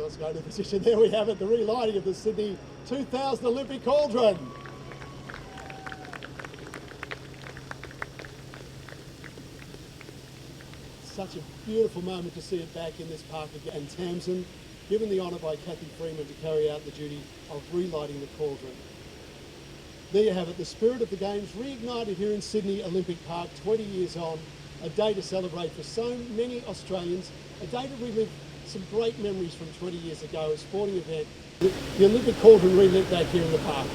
let's go to position. There we have it, the relighting of the Sydney 2000 Olympic cauldron. Such a beautiful moment to see it back in this park again. And Tamsin, given the honour by Kathy Freeman to carry out the duty of relighting the cauldron. There you have it, the spirit of the Games reignited here in Sydney Olympic Park 20 years on. A day to celebrate for so many Australians, a day to relive some great memories from 20 years ago, a sporting event. The Olympic cauldron relit back here in the park.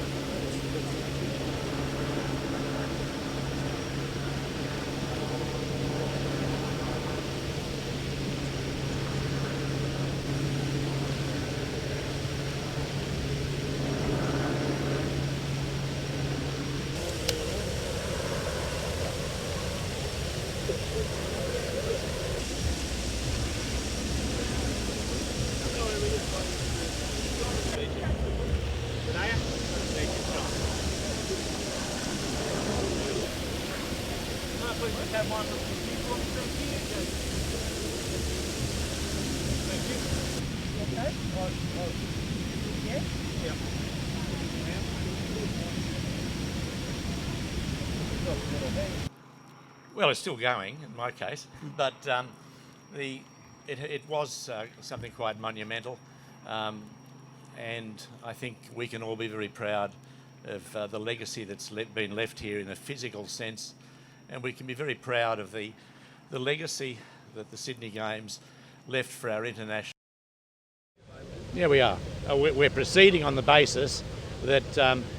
Well, it's still going in my case, but it was something quite monumental, and I think we can all be very proud of the legacy that's been left here in a physical sense, and we can be very proud of the legacy that the Sydney Games left for our international. Yeah, we are. We're proceeding on the basis that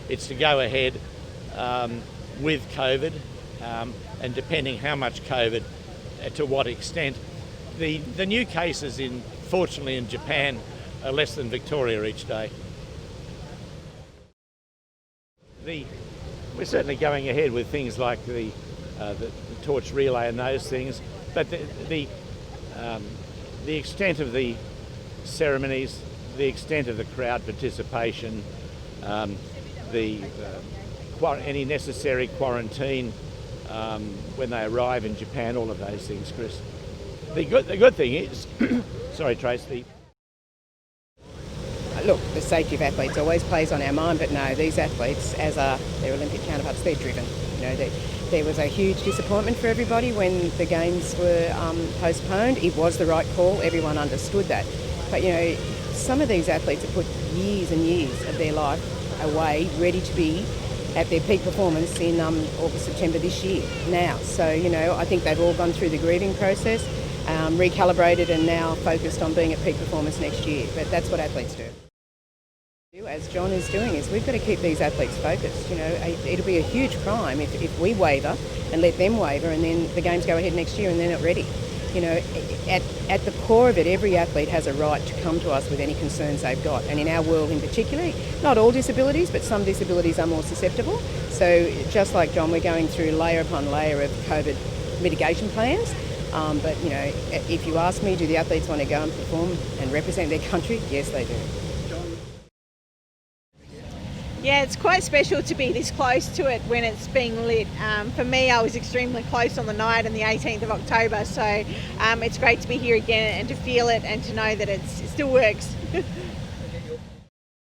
it's to go ahead with COVID, and depending how much COVID, to what extent. The new cases, fortunately in Japan, are less than Victoria each day. We're certainly going ahead with things like the torch relay and those things, but the extent of the ceremonies, the extent of the crowd participation, any necessary quarantine when they arrive in Japan, all of those things, Chris. The good thing is, sorry Trace, Look, the safety of athletes always plays on our mind, but no, these athletes, as are their Olympic counterparts, they're driven. You know, there was a huge disappointment for everybody when the Games were postponed. It was the right call, everyone understood that. But, you know, some of these athletes have put years and years of their life away, ready to be at their peak performance in August, September this year now. So, you know, I think they've all gone through the grieving process, recalibrated and now focused on being at peak performance next year. But that's what athletes do. As John is doing, is we've got to keep these athletes focused. You know, it'll be a huge crime if we waver and let them waver and then the Games go ahead next year and they're not ready. You know, at the core of it, every athlete has a right to come to us with any concerns they've got. And in our world in particular, not all disabilities, but some disabilities are more susceptible. So just like John, we're going through layer upon layer of COVID mitigation plans. But, you know, if you ask me, do the athletes want to go and perform and represent their country? Yes, they do. Yeah, it's quite special to be this close to it when it's being lit. For me, I was extremely close on the night on the 18th of October, so it's great to be here again and to feel it and to know that it still works.